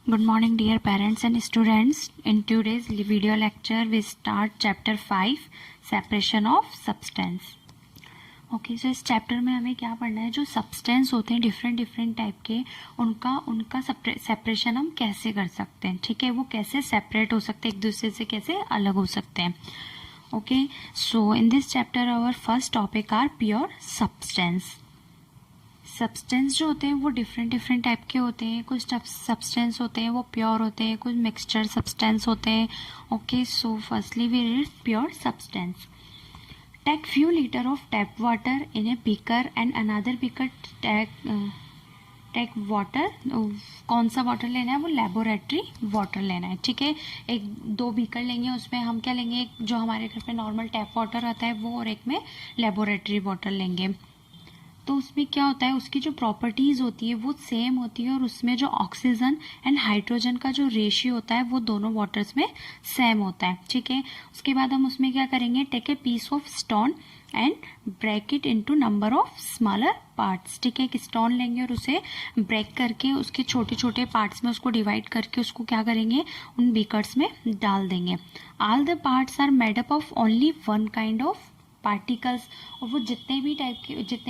Good morning dear parents and students. In today's video lecture we start chapter 5 separation of substance. Okay so इस chapter में हमें क्या पढ़ना है, जो सब्सटेंस होते हैं डिफरेंट टाइप के, उनका सेपरेशन हम कैसे कर सकते हैं. ठीक है, वो कैसे सेपरेट हो सकते हैं, एक दूसरे से कैसे अलग हो सकते हैं. Okay so in this chapter our first topic are pure substance. Substance जो होते हैं वो डिफरेंट टाइप के होते हैं. कुछ सब्सटेंस होते हैं वो प्योर होते हैं, कुछ मिक्सचर सब्सटेंस होते हैं. Okay so firstly we read pure substance. Take few litre of tap water in a beaker and another beaker take water. कौन सा वाटर लेना है, वो लेबोरेटरी वाटर लेना है. ठीक है, एक दो बीकर लेंगे, उसमें हम क्या लेंगे, एक जो हमारे घर पे नॉर्मल टैप वाटर आता है वो, और एक में लेबोरेटरी वाटर लेंगे. तो उसमें क्या होता है, उसकी जो प्रॉपर्टीज़ होती है वो सेम होती है, और उसमें जो ऑक्सीजन एंड हाइड्रोजन का जो रेशियो होता है वो दोनों वाटर्स में सेम होता है. ठीक है, उसके बाद हम उसमें क्या करेंगे, take a piece of stone and break it into number of smaller parts. ठीक है, एक स्टोन लेंगे और उसे ब्रेक करके उसके छोटे छोटे पार्ट्स में उसको डिवाइड करके उसको क्या करेंगे, उन बीकर्स में डाल देंगे. All the parts are made up of only one kind of particles. और वो जितने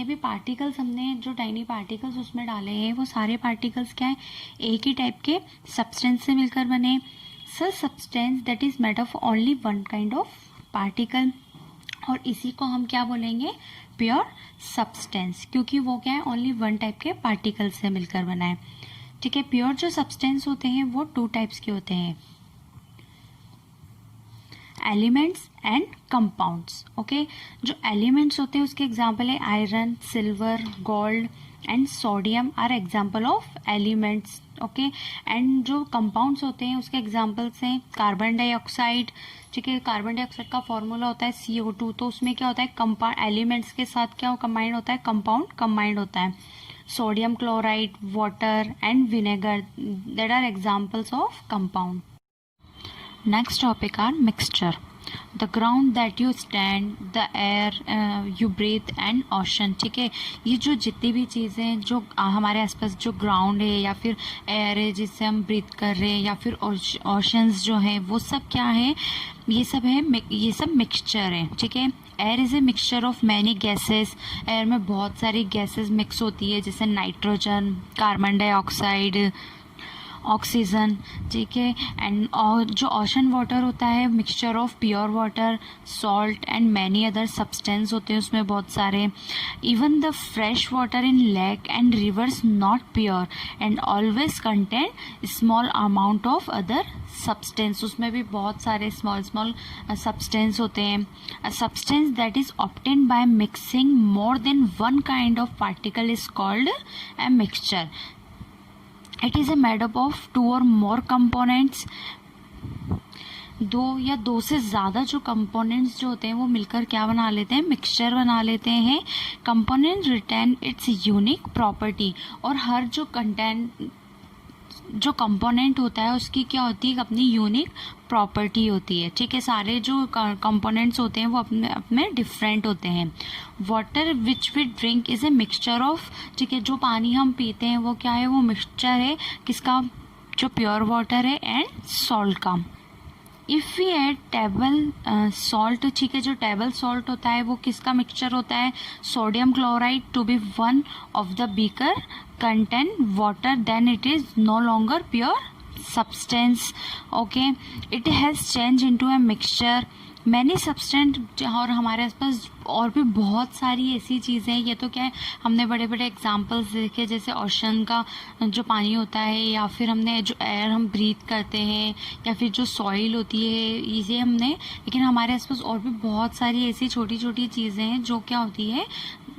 भी पार्टिकल्स हमने जो टाइनी पार्टिकल्स उसमें डाले हैं, वो सारे पार्टिकल्स क्या है, एक ही टाइप के सब्सटेंस से मिलकर बने. Such substance that is made of only one kind of particle, और इसी को हम क्या बोलेंगे, प्योर सब्सटेंस, क्योंकि वो क्या है, ओनली वन टाइप के पार्टिकल से मिलकर बना है. ठीक है, प्योर जो सब्सटेंस होते हैं वो टू टाइप्स के होते हैं, एलिमेंट्स एंड कंपाउंड्स. ओके, जो एलिमेंट्स होते हैं उसके एग्जाम्पल है iron, silver, gold and sodium are example of elements. Okay, and जो कंपाउंड्स होते हैं उसके एग्जाम्पल्स हैं कार्बन डाइऑक्साइड. ठीक है, कार्बन डाइऑक्साइड का फॉर्मूला होता है CO2, तो उसमें क्या होता है, कंपाउंड एलिमेंट्स के साथ क्या कंबाइंड होता है, कंपाउंड कंबाइंड होता है. Sodium chloride, water and vinegar, that are examples of compound. Next topic are mixture. The ground that you stand, the air you breathe and ocean. ठीक है, ये जो जितनी भी चीज़ें जो हमारे आसपास जो ग्राउंड है या फिर एयर है जिससे हम ब्रीथ कर रहे हैं, या फिर ओशंस जो है, वो सब क्या है, ये सब मिक्सचर है. ठीक है, air is a mixture of many gases. Air में बहुत सारी गैसेस मिक्स होती है, जैसे नाइट्रोजन, कार्बन डाइऑक्साइड, ऑक्सीजन. ठीक है, एंड और जो ओशन वाटर होता है, mixture of pure water, salt and many other substance होते हैं उसमें बहुत सारे. Even the fresh water in lake and reverse not pure and always contain small amount of other substance. उसमें भी बहुत सारे स्मॉल सब्सटेंस होते हैं. A substance that is obtain by mixing more than one kind of particle is called a mixture. It is a made up of two or more components. दो से ज़्यादा जो कंपोनेंट्स जो होते हैं वो मिलकर क्या बना लेते हैं, मिक्सचर बना लेते हैं. Component retain its unique property, और हर जो कंपोनेंट होता है उसकी क्या होती है, अपनी यूनिक प्रॉपर्टी होती है. ठीक है, सारे जो कंपोनेंट्स होते हैं वो अपने डिफरेंट होते हैं. Water which we drink is a mixture of. ठीक है, जो पानी हम पीते हैं वो क्या है, वो मिक्सचर है किसका, जो प्योर वाटर है एंड सॉल्ट का. If we add table salt, ठीक है, जो टेबल सॉल्ट होता है वो किसका मिक्सचर होता है, sodium chloride to be one of the beaker contain water, then it is no longer pure substance. Okay, it has changed into a mixture. Many substance, और हमारे आसपास और भी बहुत सारी ऐसी चीज़ें हैं. ये तो क्या है, हमने बड़े बड़े एग्जांपल्स देखे, जैसे ओशन का जो पानी होता है, या फिर हमने जो एयर हम ब्रीथ करते हैं, या फिर जो सॉइल होती है, ये हमने. लेकिन हमारे आसपास और भी बहुत सारी ऐसी छोटी छोटी चीज़ें हैं जो क्या होती है,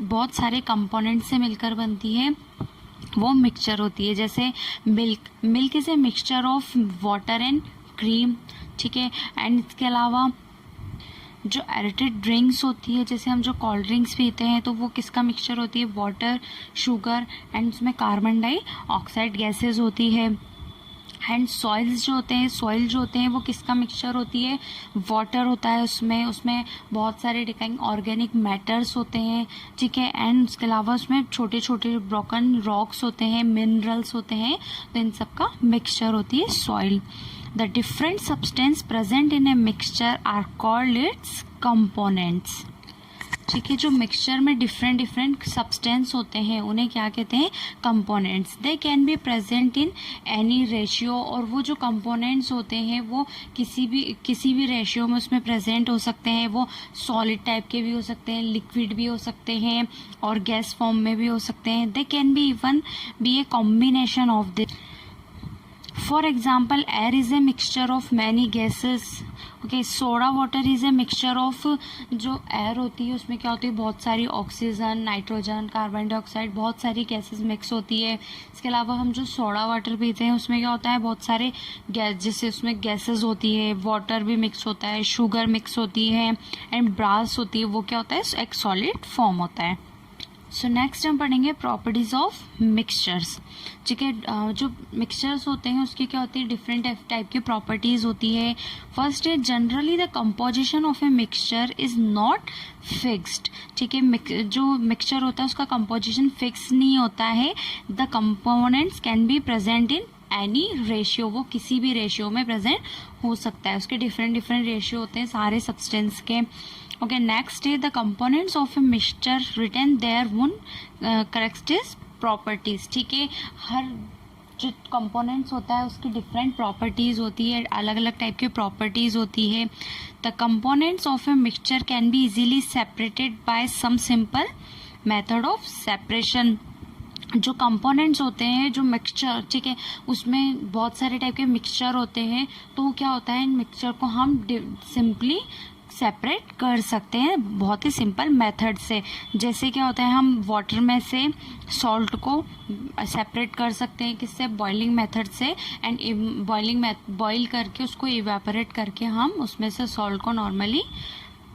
बहुत सारे कंपोनेंट से मिलकर बनती है, वो मिक्सचर होती है. जैसे milk is a mixture of water and cream. ठीक है, एंड इसके अलावा जो एरेटेड ड्रिंक्स होती है, जैसे हम जो कोल्ड ड्रिंक्स पीते हैं, तो वो किसका मिक्सचर होती है, वाटर, शुगर एंड उसमें कार्बन डाइऑक्साइड गैसेज होती है. एंड सॉइल जो होते हैं वो किसका मिक्सचर होती है, वाटर होता है उसमें बहुत सारे डिकाइंग ऑर्गेनिक मैटर्स होते हैं, ठीक है। एंड उसके अलावा उसमें छोटे छोटे ब्रोकन रॉक्स होते हैं, मिनरल्स होते हैं, तो इन सब का मिक्सचर होती है soil. The different substance present in a mixture are called its components, ठीक है। जो मिक्सचर में डिफरेंट सब्सटेंस होते हैं उन्हें क्या कहते हैं, components. They can be present in any ratio, और वो जो कंपोनेंट्स होते हैं वो किसी भी रेशियो में उसमें प्रेजेंट हो सकते हैं। वो सॉलिड टाइप के भी हो सकते हैं, लिक्विड भी हो सकते हैं, और गैस फॉर्म में भी हो सकते हैं। They can be even be a combination of this. For example, air is a mixture of many gases. Okay, soda water is a mixture of, जो एयर होती है उसमें क्या होती है, बहुत सारी ऑक्सीजन, नाइट्रोजन, कार्बन डाइऑक्साइड, बहुत सारी गैसेस मिक्स होती है। इसके अलावा हम जो सोडा वाटर पीते हैं उसमें क्या होता है, बहुत सारे गैस, जैसे उसमें गैसेस होती है, वाटर भी मिक्स होता है, शुगर मिक्स होती है, एंड ब्रास होती है, वो क्या होता है, एक सॉलिड फॉर्म होता है। सो नेक्स्ट हम पढ़ेंगे प्रॉपर्टीज ऑफ मिक्सचर्स, ठीक है। जो मिक्सचर्स होते हैं उसकी क्या होती है, डिफरेंट टाइप की प्रॉपर्टीज होती है। फर्स्ट है, generally the composition of a mixture is not fixed, ठीक है। जो मिक्सचर होता है उसका कंपोजिशन फिक्स नहीं होता है। The components can be present in any ratio, वो किसी भी रेशियो में प्रेजेंट हो सकता है। उसके डिफरेंट रेशियो होते हैं सारे सब्सटेंस के। ओके, नेक्स्ट है the components of a mixture retain their own characteristic properties, ठीक है। हर जो कंपोनेंट्स होता है उसकी डिफरेंट प्रॉपर्टीज होती है, अलग अलग टाइप की प्रॉपर्टीज होती है। The components of a mixture can be easily separated by some simple method of separation. जो कंपोनेंट्स होते हैं, जो मिक्सचर, ठीक है, उसमें बहुत सारे टाइप के मिक्सचर होते हैं, तो क्या होता है, इन मिक्सचर को हम सिंपली सेपरेट कर सकते हैं बहुत ही सिंपल मेथड से। जैसे क्या होता है, हम वाटर में से सॉल्ट को सेपरेट कर सकते हैं, किससे, बॉइलिंग मेथड से। एंड बॉइल करके उसको इवेपोरेट करके हम उसमें से सॉल्ट को नॉर्मली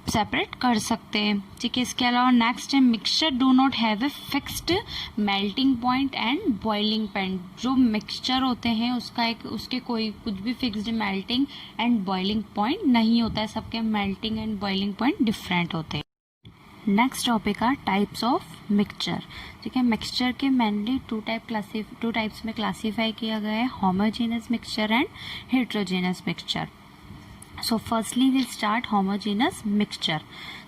सेपरेट कर सकते हैं, ठीक है। इसके अलावा नेक्स्ट है, mixture do not have a fixed melting point and boiling point. जो मिक्सचर होते हैं उसके कोई कुछ भी fixed melting and boiling point नहीं होता है, सबके melting and boiling point different होते हैं। नेक्स्ट टॉपिक है टाइप्स ऑफ मिक्सचर, ठीक है। मिक्सचर के मेनली टू टाइप्स में क्लासीफाई किया गया है, homogeneous mixture and heterogeneous mixture. So firstly we'll start homogeneous mixture,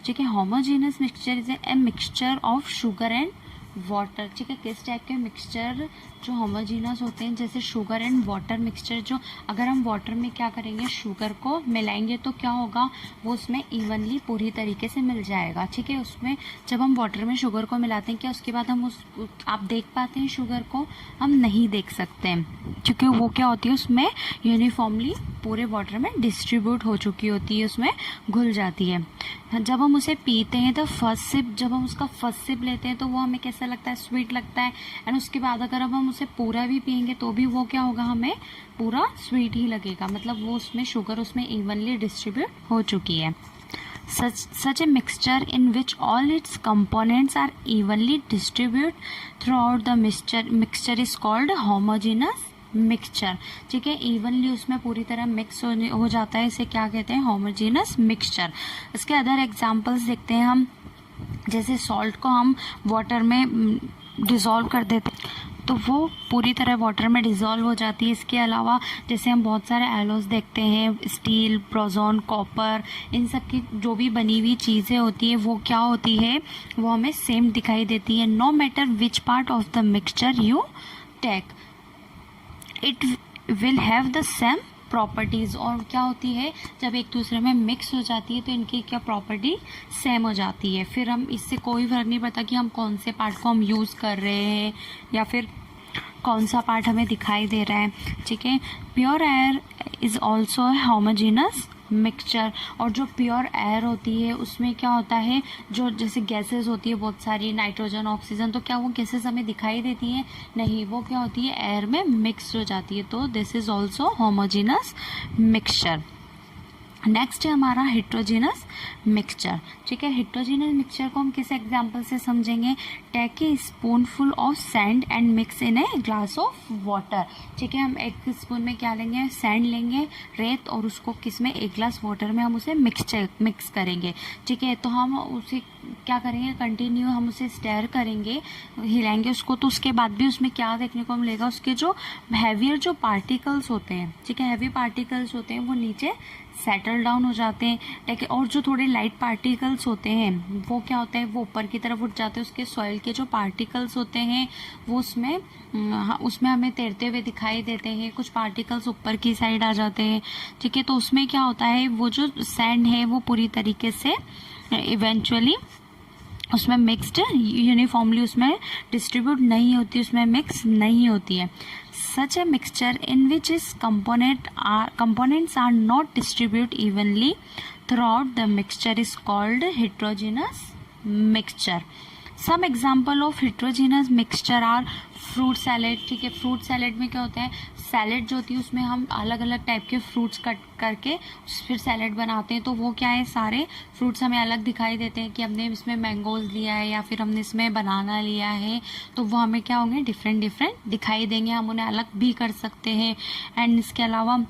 ठीक है। homogeneous mixture is a mixture of sugar and water, ठीक है। किस टाइप के मिक्सचर जो होमोजीनस होते हैं, जैसे शुगर एंड वाटर मिक्सचर। जो अगर हम वाटर में क्या करेंगे, शुगर को मिलाएंगे तो क्या होगा, वो उसमें इवनली पूरी तरीके से मिल जाएगा, ठीक है। उसमें जब हम वाटर में शुगर को मिलाते हैं, क्या उसके बाद हम आप देख पाते हैं शुगर को, हम नहीं देख सकते हैं, क्योंकि वो क्या होती है, उसमें यूनिफॉर्मली पूरे वाटर में डिस्ट्रीब्यूट हो चुकी होती है, उसमें घुल जाती है। जब हम उसे पीते हैं तो जब हम उसका फर्स्ट सिप लेते हैं तो वो हमें कैसा लगता है, स्वीट लगता है। एंड उसके बाद अगर अब हम उसे पूरा भी पियेंगे तो भी वो क्या होगा, हमें पूरा स्वीट ही लगेगा, मतलब वो उसमें शुगर उसमें इवनली डिस्ट्रीब्यूट हो चुकी है। Such a mixture in which all its components are evenly distributed throughout the mixture is called homogeneous mixture, ठीक है। इवनली उसमें पूरी तरह मिक्स हो जाता है, इसे क्या कहते हैं, होमोजेनस मिक्सचर। इसके अदर एग्जांपल्स देखते हैं हम, जैसे सॉल्ट को हम वाटर में डिसॉल्व कर देते हैं तो वो पूरी तरह वाटर में डिसॉल्व हो जाती है। इसके अलावा जैसे हम बहुत सारे एलोस देखते हैं, स्टील, प्रोजोन, कॉपर, इन सब की जो भी बनी हुई चीज़ें होती है वो क्या होती है, वो हमें सेम दिखाई देती है। No matter which part of the mixture you take, it will have the same properties. और क्या होती है, जब एक दूसरे में मिक्स हो जाती है तो इनकी क्या प्रॉपर्टी सेम हो जाती है। फिर हम इससे कोई फर्क नहीं पड़ता कि हम कौन से पार्ट को हम यूज़ कर रहे हैं या फिर कौन सा पार्ट हमें दिखाई दे रहा है, ठीक है। Pure air is also homogeneous mixture. और जो प्योर एयर होती है उसमें क्या होता है, जो जैसे गैसेस होती है बहुत सारी, नाइट्रोजन, ऑक्सीजन, तो क्या वो गैसेस हमें दिखाई देती हैं, नहीं, वो क्या होती है, एयर में मिक्स हो जाती है। तो this is also homogeneous mixture. Next है हमारा हेट्रोजीनस मिक्सचर। ठीक है, हेट्रोजीनस मिक्सचर को हम किस एग्जांपल से समझेंगे? Take a spoonful of sand and mix in a glass of water. ठीक है, हम एक स्पून में क्या लेंगे? सैंड लेंगे, रेत, और उसको किस में? एक ग्लास वाटर में हम उसे मिक्स करेंगे। ठीक है, तो हम उसे क्या करेंगे? कंटिन्यू हम उसे स्टेयर करेंगे, हिलाएंगे उसको, तो उसके बाद भी उसमें क्या देखने को मिलेगा? उसके जो हैवियर जो पार्टिकल्स होते हैं, ठीक है, हैवी पार्टिकल्स होते हैं, वो नीचे सेटल डाउन हो जाते हैं। ठीक है, और जो थोड़े लाइट पार्टिकल्स होते हैं वो क्या होते हैं? वो ऊपर की तरफ उठ जाते हैं। उसके सॉइल के जो पार्टिकल्स होते हैं वो उसमें हमें तैरते हुए दिखाई देते हैं। कुछ पार्टिकल्स ऊपर की साइड आ जाते हैं। ठीक है, तो उसमें क्या होता है? वो जो सैंड है वो पूरी तरीके से इवेंचुअली उसमें मिक्सड यूनिफॉर्मली उसमें डिस्ट्रीब्यूट नहीं होती, उसमें मिक्स नहीं होती है। Such a mixture in which its components are not distributed evenly throughout the mixture is called heterogeneous mixture. Some example of heterogeneous mixture are fruit salad. ठीक है, फ्रूट सैलेड में क्या होता है? सैलेड जो होती है उसमें हम अलग अलग टाइप के फ्रूट्स कट करके फिर सैलेड बनाते हैं। तो वो क्या है? सारे फ्रूट्स हमें अलग दिखाई देते हैं कि हमने इसमें मैंगोज लिया है या फिर हमने इसमें बनाना लिया है, तो वो हमें क्या होंगे? डिफरेंट दिखाई देंगे। हम उन्हें अलग भी कर सकते हैं। एंड इसके अलावा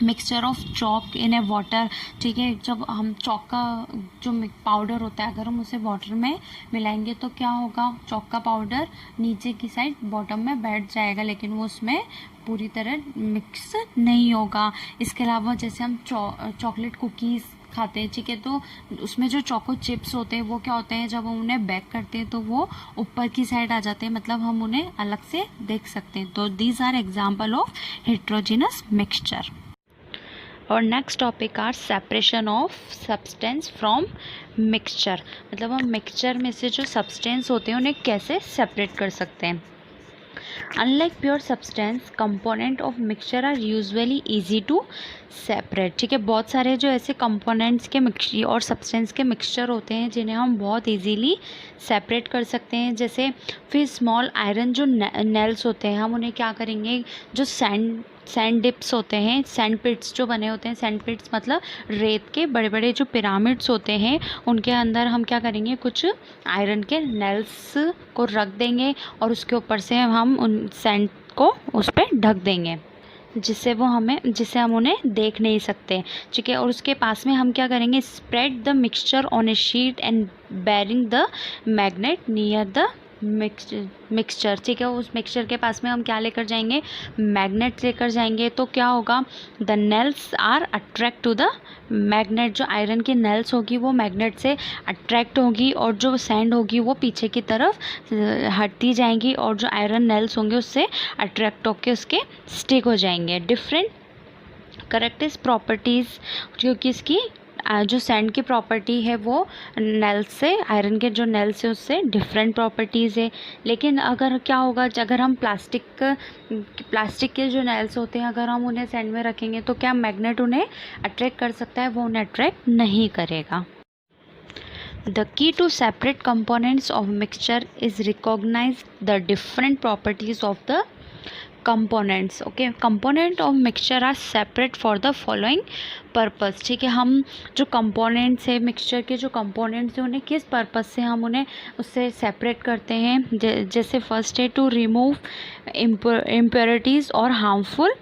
mixture of chalk in A water. ठीक है, जब हम चॉक का जो पाउडर होता है अगर हम उसे वाटर में मिलाएंगे तो क्या होगा? चॉक का पाउडर नीचे की साइड बॉटम में बैठ जाएगा, लेकिन वो उसमें पूरी तरह मिक्स नहीं होगा। इसके अलावा जैसे हम चॉकलेट कुकीज़ खाते हैं, ठीक है, तो उसमें जो चोको चिप्स होते हैं वो क्या होते हैं? जब हम उन्हें बेक करते हैं तो वो ऊपर की साइड आ जाते हैं, मतलब हम उन्हें अलग से देख सकते हैं। तो these are example of heterogeneous mixture. और next topic are separation of substance from mixture. मतलब हम मिक्सचर में से जो सब्सटेंस होते हैं उन्हें कैसे सेपरेट कर सकते हैं। Unlike pure substance, component of mixture are usually easy to separate. ठीक है, बहुत सारे जो ऐसे कंपोनेंट्स के मिक्सचर और सब्सटेंस के मिक्सचर होते हैं जिन्हें हम बहुत इजीली सेपरेट कर सकते हैं। जैसे फिर स्मॉल आयरन जो नेल्स होते हैं, हम उन्हें क्या करेंगे? जो सैंड डिप्स होते हैं, सैंड पिट्स जो बने होते हैं, सैंड पिट्स मतलब रेत के बड़े बड़े जो पिरामिड्स होते हैं, उनके अंदर हम क्या करेंगे? कुछ आयरन के नेल्स को रख देंगे और उसके ऊपर से हम उन सैंड को उस पर ढक देंगे, जिससे हम उन्हें देख नहीं सकते। ठीक है, और उसके पास में हम क्या करेंगे? Spread the mixture on a sheet and bearing the magnet near the mixture. ठीक है, उस मिक्सचर के पास में हम क्या लेकर जाएंगे? मैग्नेट लेकर जाएंगे। तो क्या होगा? The nails are attract to the magnet. जो आयरन की नेल्स होगी वो मैग्नेट से अट्रैक्ट होगी और जो सैंड होगी वो पीछे की तरफ हटती जाएंगी और जो आयरन नेल्स होंगे उससे अट्रैक्ट होकर उसके स्टिक हो जाएंगे। डिफरेंट करेक्टिव प्रॉपर्टीज़, क्योंकि इसकी जो सैंड की प्रॉपर्टी है वो नेल्स से, आयरन के जो नेल्स है उससे डिफरेंट प्रॉपर्टीज़ है। लेकिन अगर क्या होगा? अगर हम प्लास्टिक के जो नेल्स होते हैं अगर हम उन्हें सैंड में रखेंगे तो क्या मैग्नेट उन्हें अट्रैक्ट कर सकता है? वो उन्हें अट्रैक्ट नहीं करेगा। The key to separate components of mixture is recognize the different properties of the components. Okay, component of mixture are separate for the following purpose. ठीक है, हम जो components है मिक्सचर के, जो components हैं उन्हें किस पर्पज़ से हम उन्हें उससे सेपरेट करते हैं? जैसे फर्स्ट है टू रिमूव impurities और हार्मफुल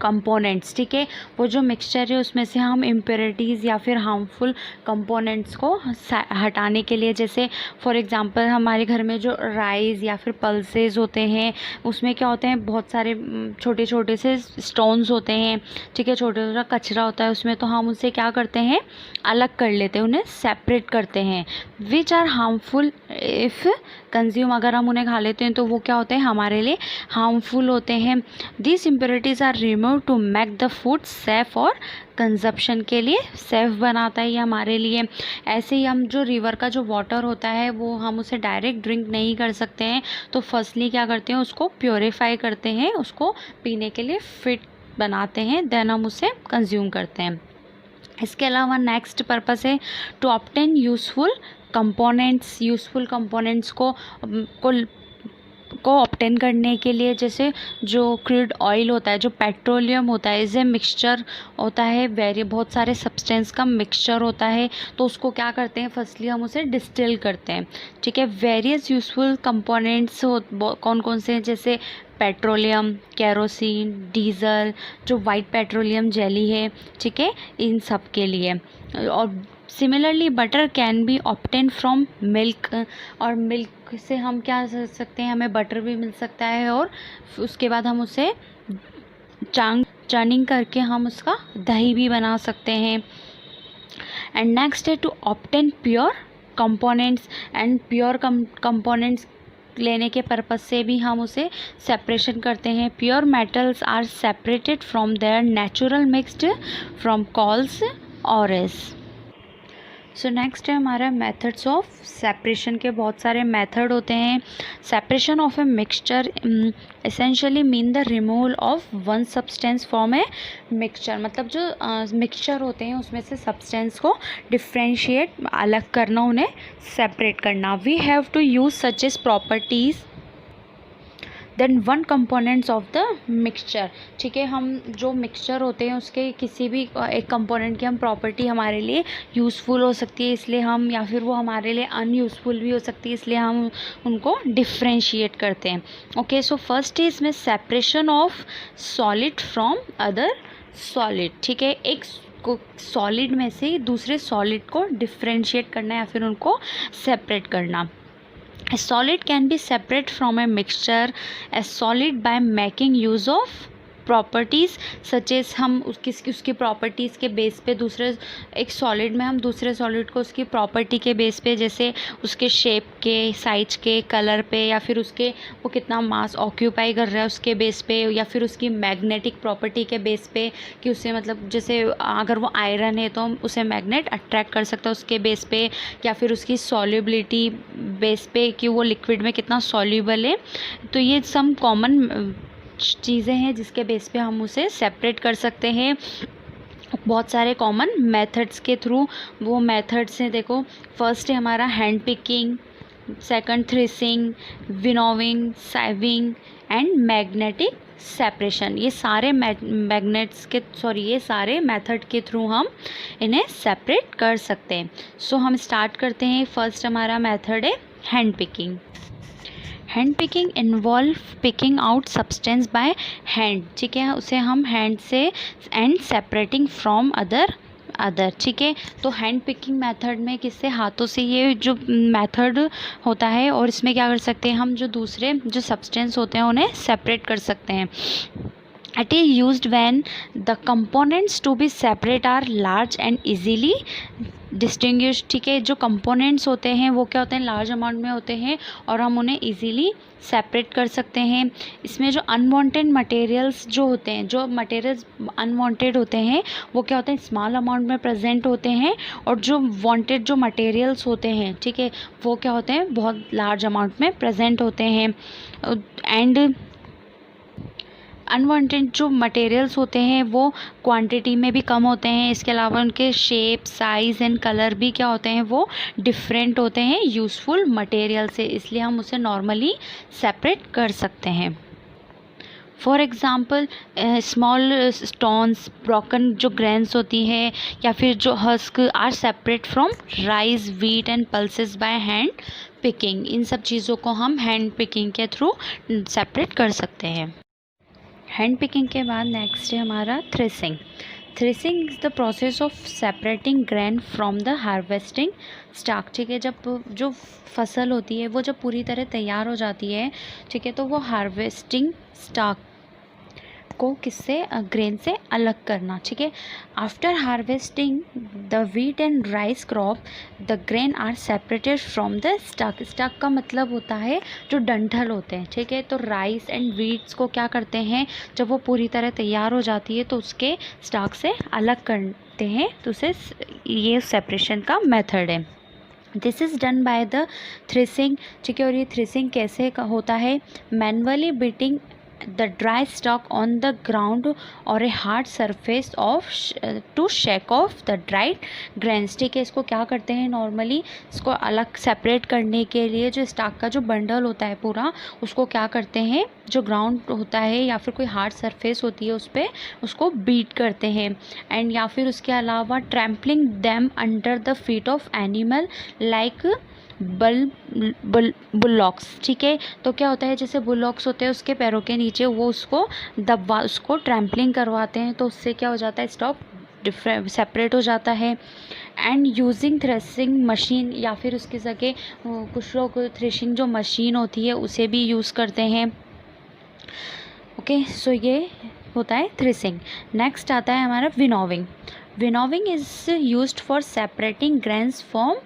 कंपोनेंट्स। ठीक है, वो जो मिक्सचर है उसमें से हम इम्प्योरिटीज़ या फिर हार्मफुल कंपोनेंट्स को हटाने के लिए, जैसे फॉर एग्जांपल हमारे घर में जो राइस या फिर पल्सेस होते हैं उसमें क्या होते हैं? बहुत सारे छोटे छोटे से स्टोन्स होते हैं। ठीक है, छोटा छोटा कचरा होता है उसमें, तो हम उससे क्या करते हैं? अलग कर लेते हैं, उन्हें सेपरेट करते हैं। Which are harmful if consume, अगर हम उन्हें खा लेते हैं तो वो क्या होते हैं? हमारे लिए हार्मफुल होते हैं। This impurities are remove to make the food safe और कंजप्शन के लिए सेफ बनाता है ये हमारे लिए। ऐसे ही हम जो रिवर का जो वाटर होता है वो हम उसे डायरेक्ट ड्रिंक नहीं कर सकते हैं, तो फर्स्टली क्या करते हैं? उसको प्योरीफाई करते हैं, उसको पीने के लिए फिट बनाते हैं, देन हम उसे कंज्यूम करते हैं। इसके अलावा नेक्स्ट पर्पस है to obtain useful components. Useful components को को ऑब्टेन करने के लिए, जैसे जो क्रूड ऑयल होता है, जो पेट्रोलियम होता है, इसे मिक्सचर होता है, बहुत सारे सब्सटेंस का मिक्सचर होता है, तो उसको क्या करते हैं, फर्स्टली हम उसे डिस्टिल करते हैं, ठीक है। वेरियस यूजफुल कंपोनेंट्स कौन कौन से हैं, जैसे पेट्रोलियम, केरोसिन, डीजल, जो वाइट पेट्रोलियम जेली है, ठीक है, इन सब के लिए। और similarly butter can be obtain from milk, और मिल्क से हम क्या कर सकते हैं, हमें बटर भी मिल सकता है, और उसके बाद हम उसे चर्निंग करके हम उसका दही भी बना सकते हैं। एंड नेक्स्ट है to obtain pure components, and pure components लेने के पर्पज़ से भी हम उसे सेपरेशन करते हैं। Pure metals are separated from their natural mixed from coals ores. So next है हमारा मेथड्स ऑफ सेपरेशन के बहुत सारे मेथड होते हैं। Separation of a mixture essentially mean the removal of one substance from a mixture, मतलब जो mixture होते हैं उसमें से सब्सटेंस को डिफ्रेंशिएट, अलग करना, उन्हें सेपरेट करना। We have to use such as properties then one components of the mixture, ठीक है। हम जो मिक्सचर होते हैं उसके किसी भी एक कंपोनेंट की हम प्रॉपर्टी हमारे लिए यूज़फुल हो सकती है, इसलिए हम, या फिर वो हमारे लिए अनयूज़फुल भी हो सकती है, इसलिए हम उनको डिफ्रेंशिएट करते हैं। ओके, सो फर्स्ट इज में separation of solid from other solid, ठीक है। एक सॉलिड में से दूसरे सॉलिड को डिफ्रेंशिएट करना या फिर उनको सेपरेट करना। A solid can be separate from a mixture as solid by making use of properties such as, हम उसकी प्रॉपर्टीज़ के बेस पे दूसरे एक सॉलिड में हम दूसरे सॉलिड को उसकी प्रॉपर्टी के बेस पे, जैसे उसके शेप के, साइज के, कलर पे, या फिर उसके वो कितना मास ऑक्यूपाई कर रहा है उसके बेस पे, या फिर उसकी मैग्नेटिक प्रॉपर्टी के बेस पे कि उसे, मतलब जैसे अगर वो आयरन है तो हम उसे मैग्नेट अट्रैक्ट कर सकते हैं उसके बेस पे, या फिर उसकी सॉल्युबिलिटी बेस पे कि वो लिक्विड में कितना सॉल्युबल है। तो ये सम कॉमन चीज़ें हैं जिसके बेस पे हम उसे सेपरेट कर सकते हैं बहुत सारे कॉमन मेथड्स के थ्रू। वो मेथड्स हैं, देखो, फर्स्ट है हमारा hand picking, second threshing, winnowing, sieving and magnetic separation. ये सारे ये सारे मेथड के थ्रू हम इन्हें सेपरेट कर सकते हैं। सो हम स्टार्ट करते हैं। फर्स्ट हमारा मेथड है hand picking. Hand picking involve picking out substance by hand, ठीक है, उसे हम हैंड से एंड सेपरेटिंग फ्रॉम अदर, ठीक है। तो हैंड पिकिंग मेथड में किससे, हाथों से ये जो मेथड होता है, और इसमें क्या कर सकते हैं हम, जो दूसरे जो सब्सटेंस होते हैं उन्हें सेपरेट कर सकते हैं। It is used when the components to be separate are large and easily distinguished, ठीक है। जो कंपोनेंट्स होते हैं वो क्या होते हैं, लार्ज अमाउंट में होते हैं और हम उन्हें इजीली सेपरेट कर सकते हैं। इसमें जो अनवांटेड मटेरियल्स जो होते हैं, जो मटेरियल्स अनवांटेड होते हैं वो क्या होते हैं, स्मॉल अमाउंट में प्रेजेंट होते हैं, और जो वांटेड जो मटेरियल्स होते हैं, ठीक है, वो क्या होते हैं, बहुत लार्ज अमाउंट में प्रेजेंट होते हैं। एंड अनवांटेड जो मटेरियल्स होते हैं वो क्वांटिटी में भी कम होते हैं, इसके अलावा उनके शेप, साइज़ एंड कलर भी क्या होते हैं, वो डिफरेंट होते हैं यूज़फुल मटेरियल से, इसलिए हम उसे नॉर्मली सेपरेट कर सकते हैं। For example small stones, broken जो ग्रेन्स होती है, या फिर जो husk are separate from rice, wheat and pulses by hand picking. इन सब चीज़ों को हम हैंड पिकिंग के थ्रू सेपरेट कर सकते हैं। हैंड पिकिंग के बाद नेक्स्ट है हमारा threshing. Threshing is the process of separating grain from the harvesting stock, ठीक है। जब जो फसल होती है वो जब पूरी तरह तैयार हो जाती है, ठीक है, तो वो हार्वेस्टिंग स्टाक को किससे, ग्रेन से अलग करना, ठीक है। After harvesting the wheat and rice crop the grain are separated from the stalk. Stalk का मतलब होता है जो डंठल होते हैं, ठीक है। तो राइस एंड व्हीट्स को क्या करते हैं, जब वो पूरी तरह तैयार हो जाती है तो उसके स्टाक से अलग करते हैं, तो उसे ये सेपरेशन का मेथड है। This is done by the threshing, ठीक है। और ये थ्रेसिंग कैसे होता है, manually beating the dry stalk on the ground or a hard surface of to shake off the dried grains। ठीक है, इसको क्या करते हैं नॉर्मली, इसको अलग सेपरेट करने के लिए जो स्टाक का जो बंडल होता है पूरा, उसको क्या करते हैं, जो ग्राउंड होता है या फिर कोई हार्ड सरफेस होती है उस पर उसको बीट करते हैं। एंड या फिर उसके अलावा trampling them under the feet of animal like bullocks. ठीक है, तो क्या होता है, जैसे बुलॉक्स होते हैं उसके पैरों के नीचे, वो उसको दबा, उसको ट्रैम्पलिंग करवाते हैं, तो उससे क्या हो जाता है, स्टॉक डिफरेंट सेपरेट हो जाता है। एंड यूजिंग थ्रेसिंग मशीन, या फिर उसकी जगह कुछ लोग थ्रेशिंग जो मशीन होती है उसे भी यूज़ करते हैं। ओके, सो ये होता है थ्रेसिंग। नेक्स्ट आता है हमारा winnowing. Winnowing is used for separating grains from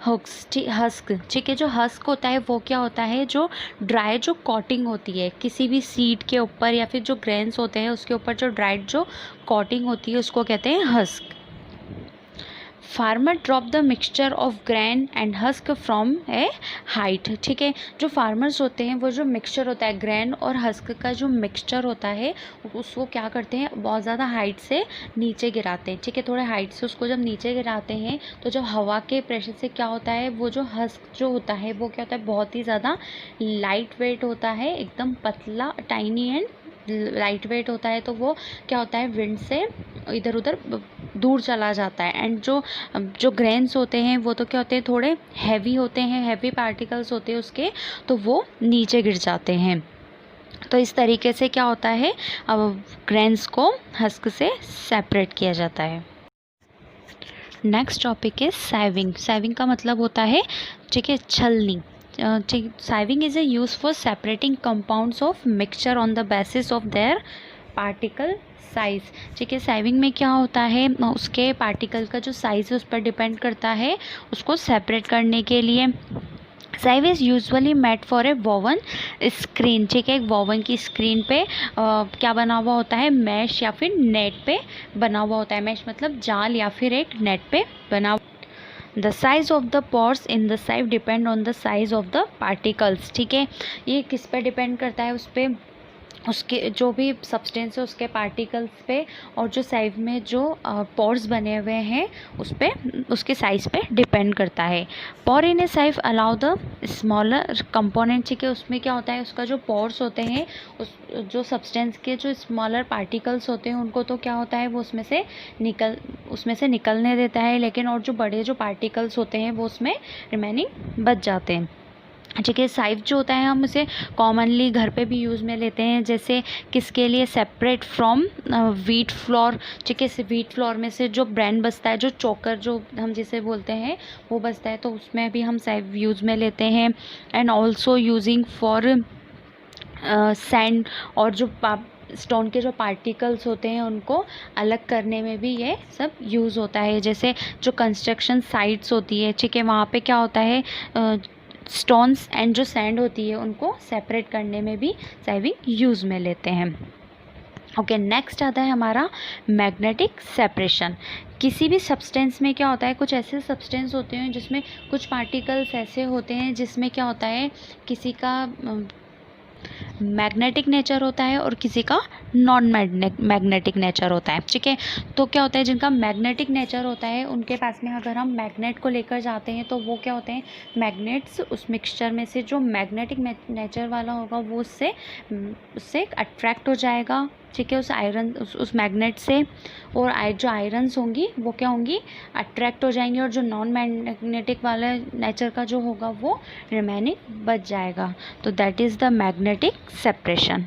husk. ठीक है, जो हस्क होता है वो क्या होता है, जो ड्राई जो कोटिंग होती है किसी भी सीड के ऊपर या फिर जो ग्रेन्स होते हैं उसके ऊपर जो ड्राइड जो कोटिंग होती है उसको कहते हैं husk. Farmer drop the mixture of gran and husk from A height. ठीक है, जो फार्मर्स होते हैं वो जो मिक्सचर होता है ग्रैन और हस्क का जो मिक्सचर होता है उसको क्या करते हैं, बहुत ज़्यादा हाइट से नीचे गिराते हैं। ठीक है, थोड़े हाइट से उसको जब नीचे गिराते हैं तो जब हवा के प्रेशर से क्या होता है, वो जो हस्क जो होता है वो क्या होता है, बहुत ही ज़्यादा लाइट वेट होता है, एकदम पतला, टाइनी एंड लाइट वेट होता है। तो वो क्या होता है, विंड से इधर उधर दूर चला जाता है। एंड जो ग्रेन्स होते हैं वो तो क्या होते हैं, थोड़े हैवी होते हैं, हैवी पार्टिकल्स होते हैं उसके, तो वो नीचे गिर जाते हैं। तो इस तरीके से क्या होता है, अब ग्रेन्स को हस्क से सेपरेट किया जाता है। नेक्स्ट टॉपिक है साइविंग। साइविंग का मतलब होता है, ठीक है, छलनी। Sieving is a use for separating compounds of mixture on the basis of their particle size. ठीक है, साइविंग में क्या होता है, उसके पार्टिकल का जो साइज़ है उस पर डिपेंड करता है उसको सेपरेट करने के लिए। Sieve is usually made for a woven screen. ठीक है, एक वोवन की स्क्रीन पे क्या बना हुआ होता है, मैश या फिर नेट पे बना हुआ होता है। मैश मतलब जाल या फिर एक नेट पे बना। The size of the pores in the sieve depend on the size of the particles. ठीक है, ये किस पे डिपेंड करता है, उस पर उसके जो भी सब्सटेंस है उसके पार्टिकल्स पे, और जो साइव में जो पोर्स बने हुए हैं उस पे, उसके साइज़ पे डिपेंड करता है। पोर इन ए साइव अलाउ द स्मॉलर कंपोनेंट। ठीक है, उसमें क्या होता है, उसका जो पोर्स होते हैं, उस जो सब्सटेंस के जो स्मॉलर पार्टिकल्स होते हैं उनको तो क्या होता है, वो उसमें से निकलने देता है, लेकिन और जो बड़े जो पार्टिकल्स होते हैं वो उसमें रिमेनिंग बच जाते हैं। ठीक है, साइव जो होता है हम उसे कॉमनली घर पे भी यूज़ में लेते हैं, जैसे किसके लिए, सेपरेट फ्रॉम व्हीट फ्लोर। ठीक है, व्हीट फ्लोर में से जो ब्रांड बचता है, जो चोकर जो हम जिसे बोलते हैं वो बचता है, तो उसमें भी हम साइव यूज़ में लेते हैं। And also using for sand, और जो स्टोन के जो पार्टिकल्स होते हैं उनको अलग करने में भी ये सब यूज़ होता है। जैसे जो कंस्ट्रक्शन साइट्स होती है, ठीक है, वहाँ पे क्या होता है, स्टोन्स एंड जो सैंड होती है उनको सेपरेट करने में भी साइविंग यूज़ में लेते हैं। ओके, नेक्स्ट आता है हमारा मैग्नेटिक सेपरेशन। किसी भी सब्सटेंस में क्या होता है, कुछ ऐसे सब्सटेंस होते हैं जिसमें कुछ पार्टिकल्स ऐसे होते हैं जिसमें क्या होता है, किसी का मैग्नेटिक नेचर होता है और किसी का नॉन मैग्नेटिक नेचर होता है। ठीक है, तो क्या होता है, जिनका मैग्नेटिक नेचर होता है उनके पास में अगर हम मैग्नेट को लेकर जाते हैं तो वो क्या होते हैं, मैग्नेट्स उस मिक्सचर में से जो मैग्नेटिक नेचर वाला होगा वो उससे अट्रैक्ट हो जाएगा। ठीक है, उस मैग्नेट से, और जो आयरन्स होंगी वो क्या होंगी, अट्रैक्ट हो जाएंगी, और जो नॉन मैग्नेटिक वाला नेचर का जो होगा वो रिमेनिंग बच जाएगा। तो that is the magnetic separation.